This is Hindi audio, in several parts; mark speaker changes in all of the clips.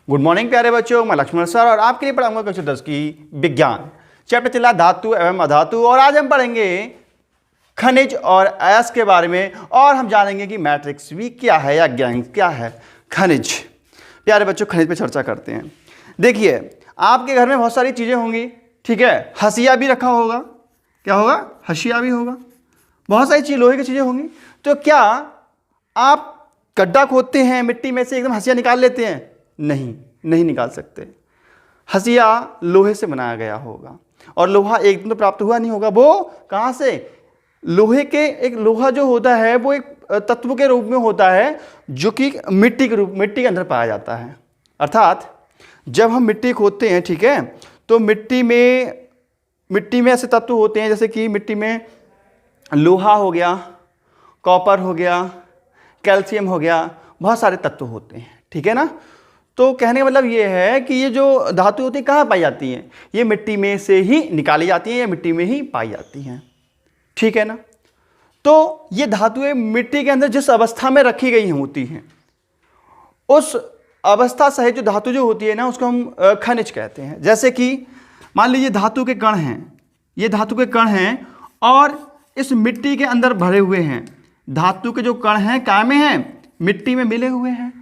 Speaker 1: गुड मॉर्निंग प्यारे बच्चों, मैं लक्ष्मण सर और आपके लिए पढ़ाऊंगा कक्षा 10 की विज्ञान चैप्टर चला धातु एवं अधातु। और आज हम पढ़ेंगे खनिज और अयस्क के बारे में और हम जानेंगे कि मैट्रिक्स भी क्या है या गैंग क्या है। खनिज, प्यारे बच्चों खनिज पे चर्चा करते हैं। देखिए आपके घर में बहुत सारी चीज़ें होंगी, ठीक है। हसिया भी रखा होगा, क्या होगा, हसिया भी होगा, बहुत सारी चीज़ लोहे की चीज़ें होंगी। तो क्या आप गड्ढा खोदते हैं, मिट्टी में से एकदम हसिया निकाल लेते हैं? नहीं निकाल सकते। हसिया लोहे से बनाया गया होगा और लोहा एक दिन तो प्राप्त हुआ नहीं होगा। वो कहाँ से? लोहे के, एक लोहा जो होता है वो एक तत्व के रूप में होता है जो कि मिट्टी के अंदर पाया जाता है। अर्थात जब हम मिट्टी खोदते हैं, ठीक है, तो मिट्टी में ऐसे तत्व होते हैं जैसे कि मिट्टी में लोहा हो गया, कॉपर हो गया, कैल्शियम हो गया, बहुत सारे तत्व होते हैं, ठीक है ना। तो कहने का मतलब ये है कि ये जो धातु होती है कहाँ पाई जाती हैं? ये मिट्टी में से ही निकाली जाती हैं या मिट्टी में ही पाई जाती हैं, ठीक है ना। तो ये धातुएं मिट्टी के अंदर जिस अवस्था में रखी गई होती हैं, उस अवस्था सहित जो धातु जो होती है ना, उसको हम खनिज कहते हैं। जैसे कि मान लीजिए धातु के कण हैं, ये धातु के कण हैं और इस मिट्टी के अंदर भरे हुए हैं। धातु के जो कण हैं क्या में हैं? मिट्टी में मिले हुए हैं।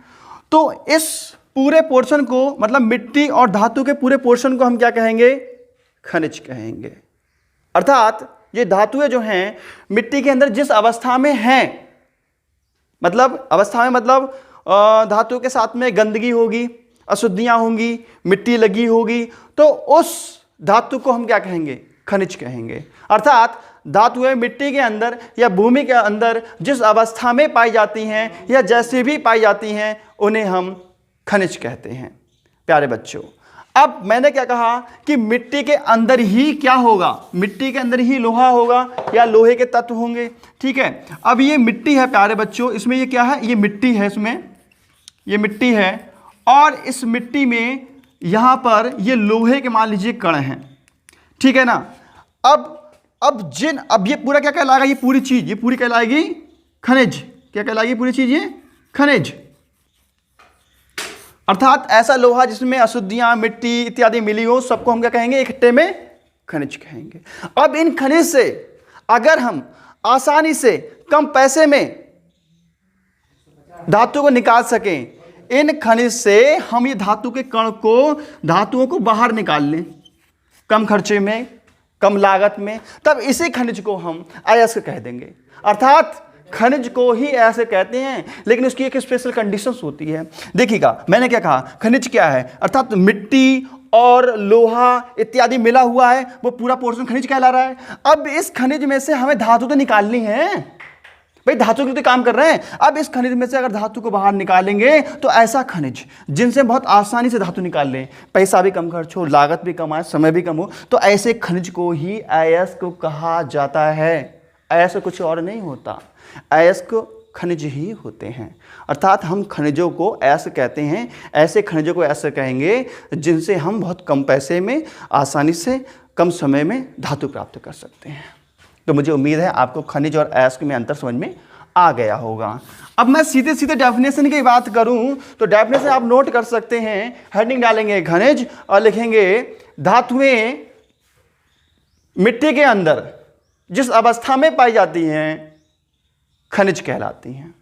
Speaker 1: तो इस पूरे पोर्शन को, मतलब मिट्टी और धातु के पूरे पोर्शन को हम क्या कहेंगे? खनिज कहेंगे। अर्थात ये धातुएं जो हैं मिट्टी के अंदर जिस अवस्था में हैं, मतलब अवस्था में मतलब धातु के साथ में गंदगी होगी, अशुद्धियां होंगी, मिट्टी लगी होगी, तो उस धातु को हम क्या कहेंगे? खनिज कहेंगे। अर्थात धातुएं मिट्टी के अंदर या भूमि के अंदर जिस अवस्था में पाई जाती हैं या जैसे भी पाई जाती हैं उन्हें हम खनिज कहते हैं। प्यारे बच्चों, अब मैंने क्या कहा कि मिट्टी के अंदर ही क्या होगा? मिट्टी के अंदर ही लोहा होगा या लोहे के तत्व होंगे, ठीक है। अब ये मिट्टी है प्यारे बच्चों, इसमें ये क्या है? ये मिट्टी है, इसमें ये मिट्टी है और इस मिट्टी में यहाँ पर ये लोहे के मान लीजिए कण हैं, ठीक है ना। अब ये पूरा क्या कहलाएगा? ये पूरी चीज, ये पूरी कहलाएगी खनिज। क्या कहलाएगी पूरी चीज? ये खनिज। अर्थात ऐसा लोहा जिसमें अशुद्धियां, मिट्टी इत्यादि मिली हो, सबको हम क्या कहेंगे? इकट्ठे में खनिज कहेंगे। अब इन खनिज से अगर हम आसानी से कम पैसे में धातु को निकाल सकें, इन खनिज से हम ये धातु के कण को, धातुओं को बाहर निकाल लें कम खर्चे में, कम लागत में, तब इसी खनिज को हम अयस्क कह देंगे। अर्थात खनिज को ही ऐसे कहते हैं, लेकिन उसकी एक स्पेशल कंडीशंस होती है। देखिएगा मैंने क्या कहा, खनिज क्या है? अर्थात मिट्टी और लोहा इत्यादि मिला हुआ है, वो पूरा पोर्शन खनिज कहला रहा है। अब इस खनिज में से हमें धातु तो निकालनी है भाई, धातु के लिए तो काम कर रहे हैं। अब इस खनिज में से अगर धातु को बाहर निकालेंगे तो ऐसा खनिज जिनसे बहुत आसानी से धातु निकाल लें, पैसा भी कम खर्च हो, लागत भी कम आए, समय भी कम हो, तो ऐसे खनिज को ही अयस्क कहा जाता है। अयस्क कुछ और नहीं होता, अयस्क खनिज ही होते हैं। अर्थात हम खनिजों को अयस्क कहते हैं। ऐसे खनिजों को अयस्क कहेंगे जिनसे हम बहुत कम पैसे में, आसानी से, कम समय में धातु प्राप्त कर सकते हैं। तो मुझे उम्मीद है आपको खनिज और अयस्क में अंतर समझ में आ गया होगा। अब मैं सीधे सीधे डेफिनेशन की बात करूं तो डेफिनेशन आप नोट कर सकते हैं। हेडिंग डालेंगे खनिज और लिखेंगे धातुएं मिट्टी के अंदर जिस अवस्था में पाई जाती हैं खनिज कहलाती हैं।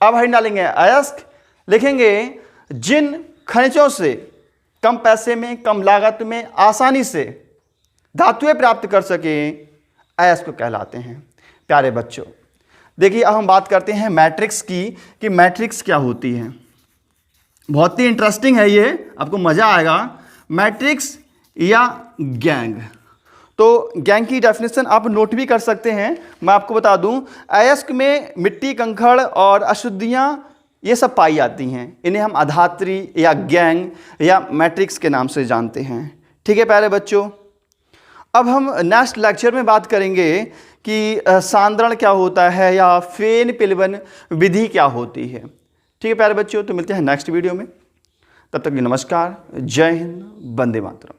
Speaker 1: अब हेडिंग डालेंगे अयस्क, लिखेंगे जिन खनिजों से कम पैसे में, कम लागत में, आसानी से धातुएं प्राप्त कर सकें, अयस्क कहलाते हैं। प्यारे बच्चों देखिए, अब हम बात करते हैं मैट्रिक्स की, कि मैट्रिक्स क्या होती है। बहुत ही इंटरेस्टिंग है ये, आपको मजा आएगा। मैट्रिक्स या गैंग, तो गैंग की डेफिनेशन आप नोट भी कर सकते हैं। मैं आपको बता दूं, अयस्क में मिट्टी, कंकड़ और अशुद्धियां ये सब पाई जाती हैं। इन्हें हम अधात्री या गैंग या मैट्रिक्स के नाम से जानते हैं, ठीक है प्यारे बच्चों। अब हम नेक्स्ट लेक्चर में बात करेंगे कि सांद्रण क्या होता है या फेन पिलवन विधि क्या होती है, ठीक है प्यारे बच्चों। तो मिलते हैं नेक्स्ट वीडियो में, तब तक नमस्कार, जय हिंद, वंदे मातरम।